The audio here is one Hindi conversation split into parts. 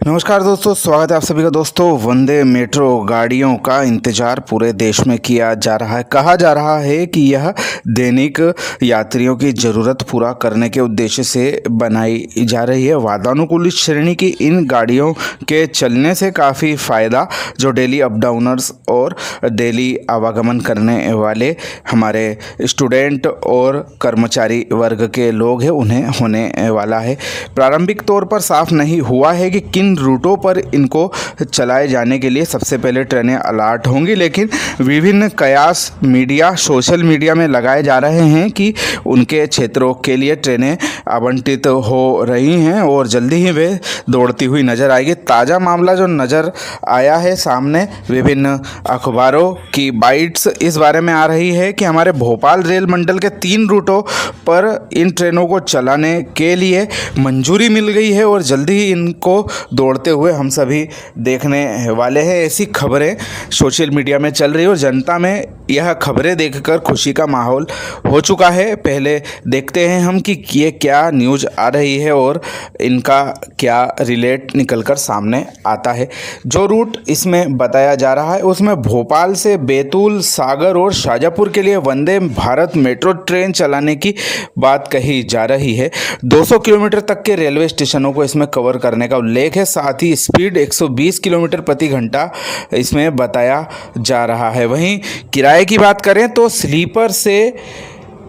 नमस्कार दोस्तों, स्वागत है आप सभी का। दोस्तों, वंदे मेट्रो गाड़ियों का इंतजार पूरे देश में किया जा रहा है। कहा जा रहा है कि यह दैनिक यात्रियों की ज़रूरत पूरा करने के उद्देश्य से बनाई जा रही है। वातानुकूलित श्रेणी की इन गाड़ियों के चलने से काफ़ी फ़ायदा जो डेली अप डाउनर्स और डेली आवागमन करने वाले हमारे स्टूडेंट और कर्मचारी वर्ग के लोग हैं उन्हें होने वाला है। प्रारंभिक तौर पर साफ नहीं हुआ है कि किन रूटों पर इनको चलाए जाने के लिए सबसे पहले ट्रेनें अलॉट होंगी, लेकिन विभिन्न कयास मीडिया सोशल मीडिया में लगाए जा रहे हैं कि उनके क्षेत्रों के लिए ट्रेनें आवंटित हो रही हैं और जल्दी ही वे दौड़ती हुई नज़र आएगी। ताज़ा मामला जो नज़र आया है सामने, विभिन्न अखबारों की बाइट्स इस बारे में आ रही है कि हमारे भोपाल रेल मंडल के 3 रूटों पर इन ट्रेनों को चलाने के लिए मंजूरी मिल गई है और जल्दी ही इनको दौड़ते हुए हम सभी देखने वाले हैं। ऐसी खबरें सोशल मीडिया में चल रही है और जनता में यह खबरें देखकर खुशी का माहौल हो चुका है। पहले देखते हैं हम कि ये क्या न्यूज़ आ रही है और इनका क्या रिलेट निकलकर सामने आता है। जो रूट इसमें बताया जा रहा है उसमें भोपाल से बैतूल, सागर और शाजापुर के लिए वंदे भारत मेट्रो ट्रेन चलाने की बात कही जा रही है। 200 किलोमीटर तक के रेलवे स्टेशनों को इसमें कवर करने का उल्लेख है। साथ ही स्पीड 120 किलोमीटर प्रति घंटा इसमें बताया जा रहा है। वहीं किराए की बात करें तो स्लीपर से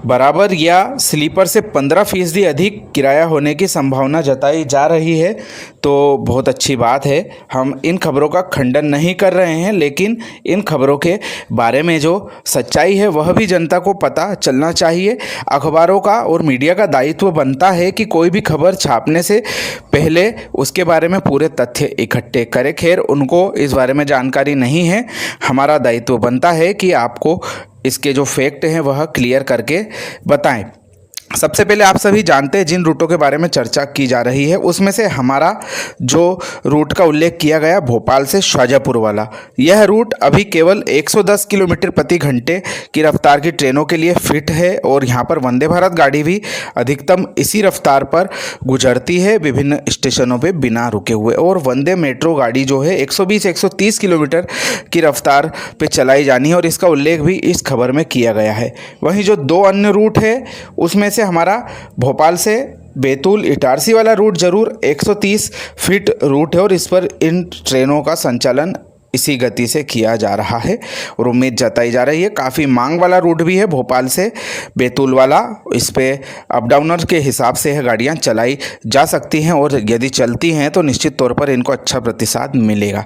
बराबर या स्लीपर से 15% अधिक किराया होने की संभावना जताई जा रही है। तो बहुत अच्छी बात है। हम इन खबरों का खंडन नहीं कर रहे हैं, लेकिन इन खबरों के बारे में जो सच्चाई है वह भी जनता को पता चलना चाहिए। अखबारों का और मीडिया का दायित्व बनता है कि कोई भी खबर छापने से पहले उसके बारे में पूरे तथ्य इकट्ठे करें। खैर, उनको इस बारे में जानकारी नहीं है। हमारा दायित्व बनता है कि आपको इसके जो फैक्ट हैं वह क्लियर करके बताएं। सबसे पहले आप सभी जानते हैं जिन रूटों के बारे में चर्चा की जा रही है उसमें से हमारा जो रूट का उल्लेख किया गया भोपाल से शाजापुर वाला, यह रूट अभी केवल 110 किलोमीटर प्रति घंटे की रफ्तार की ट्रेनों के लिए फिट है और यहाँ पर वंदे भारत गाड़ी भी अधिकतम इसी रफ्तार पर गुजरती है विभिन्न स्टेशनों पर बिना रुके हुए। और वंदे मेट्रो गाड़ी जो है 120-130 किलोमीटर की रफ्तार पर चलाई जानी है और इसका उल्लेख भी इस खबर में किया गया है। वहीं जो 2 अन्य रूट है उसमें से हमारा भोपाल से बैतूल इटारसी वाला रूट जरूर 130 फीट रूट है और इस पर इन ट्रेनों का संचालन इसी गति से किया जा रहा है और उम्मीद जताई जा रही है। काफ़ी मांग वाला रूट भी है भोपाल से बैतूल वाला। इस पे अप डाउनर के हिसाब से यह गाड़ियाँ चलाई जा सकती हैं और यदि चलती हैं तो निश्चित तौर पर इनको अच्छा प्रतिसाद मिलेगा।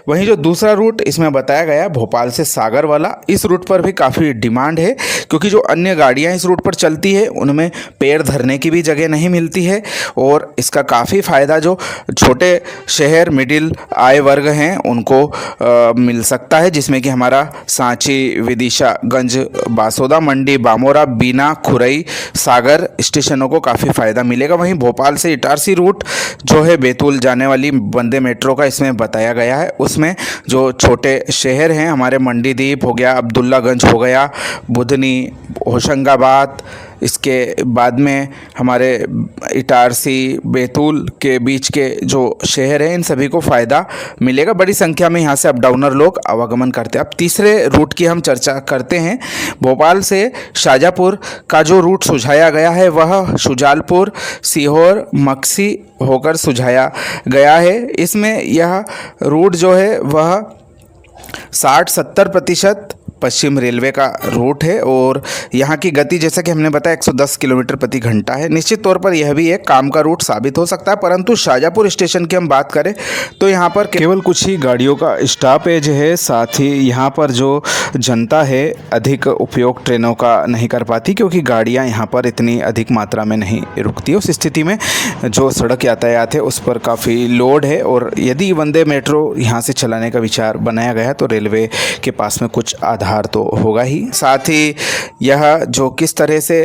वहीं जो दूसरा रूट इसमें बताया गया भोपाल से सागर वाला, इस रूट पर भी काफ़ी डिमांड है क्योंकि जो अन्य गाड़ियाँ इस रूट पर चलती है उनमें पैर धरने की भी जगह नहीं मिलती है और इसका काफ़ी फ़ायदा जो छोटे शहर मिडिल आय वर्ग हैं उनको मिल सकता है, जिसमें कि हमारा सांची, विदिशा, गंज, बासोदा, मंडी, बामोरा, बीना, खुरई, सागर स्टेशनों को काफ़ी फ़ायदा मिलेगा। वहीं भोपाल से इटारसी रूट जो है बैतूल जाने वाली वंदे मेट्रो का इसमें बताया गया है, उसमें जो छोटे शहर हैं हमारे मंडीदीप हो गया, अब्दुल्लागंज हो गया, बुधनी, होशंगाबाद, इसके बाद में हमारे इटारसी बैतूल के बीच के जो शहर हैं इन सभी को फ़ायदा मिलेगा। बड़ी संख्या में यहाँ से अप डाउनर लोग आवागमन करते हैं। अब तीसरे रूट की हम चर्चा करते हैं। भोपाल से शाजापुर का जो रूट सुझाया गया है वह शुजालपुर, सीहोर, मक्सी होकर सुझाया गया है। इसमें यह रूट जो है वह 60-70% पश्चिम रेलवे का रूट है और यहाँ की गति जैसा कि हमने बताया 110 किलोमीटर प्रति घंटा है। निश्चित तौर पर यह भी एक काम का रूट साबित हो सकता है, परंतु शाजापुर स्टेशन की हम बात करें तो यहाँ पर केवल कुछ ही गाड़ियों का स्टॉपेज है। साथ ही यहाँ पर जो जनता है अधिक उपयोग ट्रेनों का नहीं कर पाती क्योंकि गाड़ियाँ यहाँ पर इतनी अधिक मात्रा में नहीं रुकती। उस स्थिति में जो सड़क यातायात है उस पर काफ़ी लोड है और यदि वंदे मेट्रो यहाँ से चलाने का विचार बनाया गया तो रेलवे के पास में कुछ आधार तो होगा ही। साथ ही यह जो किस तरह से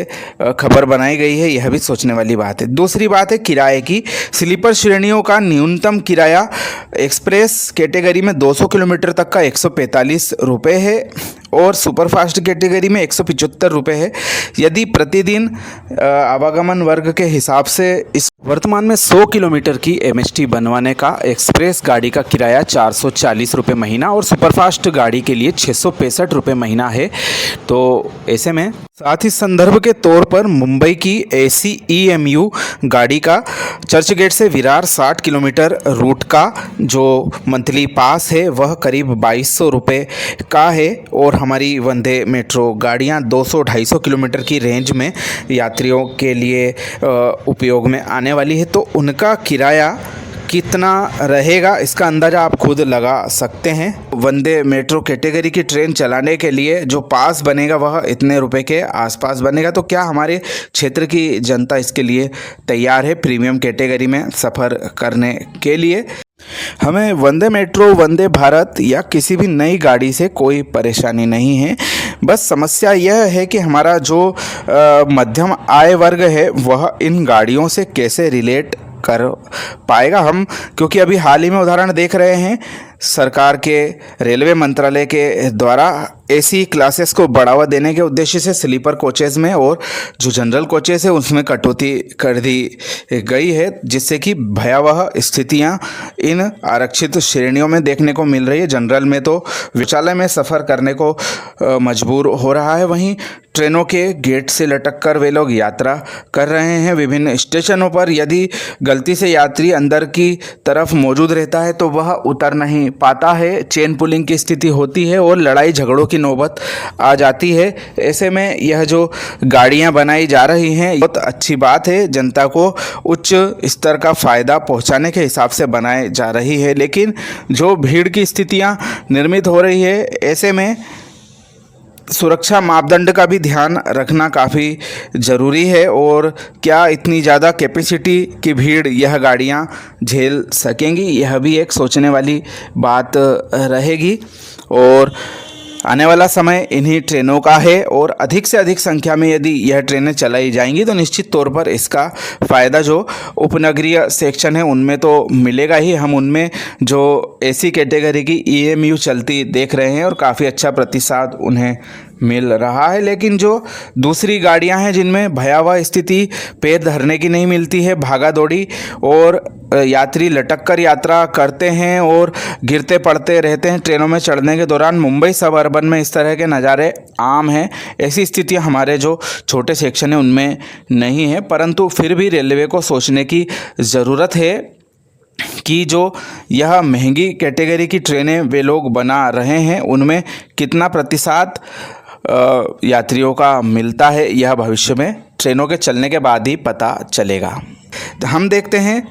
खबर बनाई गई है यह भी सोचने वाली बात है। दूसरी बात है किराए की। स्लीपर श्रेणियों का न्यूनतम किराया एक्सप्रेस कैटेगरी में 200 किलोमीटर तक का 145 रुपये है और सुपरफास्ट कैटेगरी में 175 रुपये है। यदि प्रतिदिन आवागमन वर्ग के हिसाब से इस वर्तमान में 100 किलोमीटर की एमएसटी बनवाने का एक्सप्रेस गाड़ी का किराया 440 रुपये महीना और सुपरफास्ट गाड़ी के लिए 665 रुपये महीना है। तो ऐसे में साथ ही संदर्भ के तौर पर मुंबई की एसी ईएमयू गाड़ी का चर्चगेट से विरार 60 किलोमीटर रूट का जो मंथली पास है वह करीब 2200 रुपये का है और हमारी वंदे मेट्रो गाड़ियाँ 200-250 किलोमीटर की रेंज में यात्रियों के लिए उपयोग में आने वाली है। तो उनका किराया कितना रहेगा इसका अंदाज़ा आप खुद लगा सकते हैं। वंदे मेट्रो कैटेगरी की ट्रेन चलाने के लिए जो पास बनेगा वह इतने रुपए के आसपास बनेगा। तो क्या हमारे क्षेत्र की जनता इसके लिए तैयार है प्रीमियम कैटेगरी में सफ़र करने के लिए? हमें वंदे मेट्रो, वंदे भारत या किसी भी नई गाड़ी से कोई परेशानी नहीं है। बस समस्या यह है कि हमारा जो मध्यम आय वर्ग है वह इन गाड़ियों से कैसे रिलेट कर पाएगा हम, क्योंकि अभी हाल ही में उदाहरण देख रहे हैं सरकार के रेलवे मंत्रालय के द्वारा एसी क्लासेस को बढ़ावा देने के उद्देश्य से स्लीपर कोचेज़ में और जो जनरल कोचेज़ है उसमें कटौती कर दी गई है, जिससे कि भयावह स्थितियां इन आरक्षित श्रेणियों में देखने को मिल रही है। जनरल में तो शौचालय में सफ़र करने को मजबूर हो रहा है, वहीं ट्रेनों के गेट से लटक कर वे लोग यात्रा कर रहे हैं विभिन्न स्टेशनों पर। यदि गलती से यात्री अंदर की तरफ मौजूद रहता है तो वह उतर नहीं पाता है, चेन पुलिंग की स्थिति होती है और लड़ाई झगड़ों की नौबत आ जाती है। ऐसे में यह जो गाड़ियां बनाई जा रही हैं बहुत अच्छी बात है, जनता को उच्च स्तर का फ़ायदा पहुंचाने के हिसाब से बनाई जा रही है, लेकिन जो भीड़ की स्थितियां निर्मित हो रही है ऐसे में सुरक्षा मापदंड का भी ध्यान रखना काफ़ी ज़रूरी है। और क्या इतनी ज़्यादा कैपेसिटी की भीड़ यह गाड़ियां झेल सकेंगी, यह भी एक सोचने वाली बात रहेगी। और आने वाला समय इन्हीं ट्रेनों का है और अधिक से अधिक संख्या में यदि यह ट्रेनें चलाई जाएंगी तो निश्चित तौर पर इसका फ़ायदा जो उपनगरीय सेक्शन है उनमें तो मिलेगा ही। हम उनमें जो एसी कैटेगरी की ईएमयू चलती देख रहे हैं और काफ़ी अच्छा प्रतिसाद उन्हें मिल रहा है, लेकिन जो दूसरी गाड़ियां हैं जिनमें भयावह स्थिति पैर धरने की नहीं मिलती है, भागा दौड़ी और यात्री लटक कर यात्रा करते हैं और गिरते पड़ते रहते हैं ट्रेनों में चढ़ने के दौरान। मुंबई सब अर्बन में इस तरह के नज़ारे आम हैं। ऐसी स्थितियां हमारे जो छोटे सेक्शन है उनमें नहीं है, परंतु फिर भी रेलवे को सोचने की ज़रूरत है कि जो यह महंगी कैटेगरी की ट्रेनें वे लोग बना रहे हैं उनमें कितना प्रतिशत यात्रियों का मिलता है, यह भविष्य में ट्रेनों के चलने के बाद ही पता चलेगा। तो हम देखते हैं,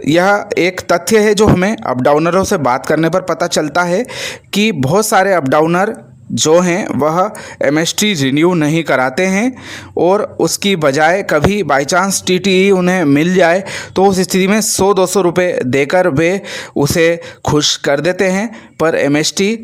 यह एक तथ्य है जो हमें अप डाउनरों से बात करने पर पता चलता है कि बहुत सारे अप डाउनर जो हैं वह एमएसटी रिन्यू नहीं कराते हैं और उसकी बजाय कभी बाई चांस टीटीई उन्हें मिल जाए तो उस स्थिति में 100-200 रुपये देकर वे उसे खुश कर देते हैं, पर एमएसटी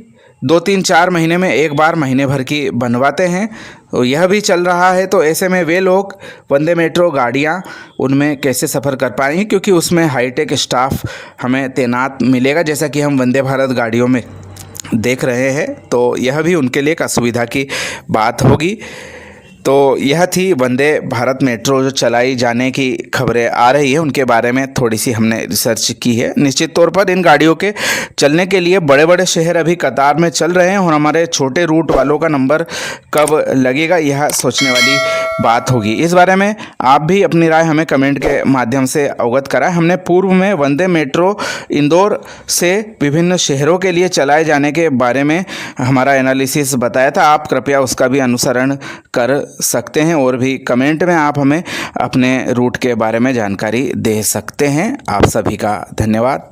2-3-4 महीने में एक बार महीने भर की बनवाते हैं। तो यह भी चल रहा है। तो ऐसे में वे लोग वंदे मेट्रो गाड़ियां उनमें कैसे सफ़र कर पाएंगे, क्योंकि उसमें हाईटेक स्टाफ हमें तैनात मिलेगा जैसा कि हम वंदे भारत गाड़ियों में देख रहे हैं। तो यह भी उनके लिए एक असुविधा की बात होगी। तो यह थी वंदे भारत मेट्रो जो चलाई जाने की खबरें आ रही है उनके बारे में थोड़ी सी हमने रिसर्च की है। निश्चित तौर पर इन गाड़ियों के चलने के लिए बड़े बड़े शहर अभी कतार में चल रहे हैं और हमारे छोटे रूट वालों का नंबर कब लगेगा यह सोचने वाली बात होगी। इस बारे में आप भी अपनी राय हमें कमेंट के माध्यम से अवगत कराएं। हमने पूर्व में वंदे मेट्रो इंदौर से विभिन्न शहरों के लिए चलाए जाने के बारे में हमारा एनालिसिस बताया था, आप कृपया उसका भी अनुसरण कर सकते हैं और भी कमेंट में आप हमें अपने रूट के बारे में जानकारी दे सकते हैं। आप सभी का धन्यवाद।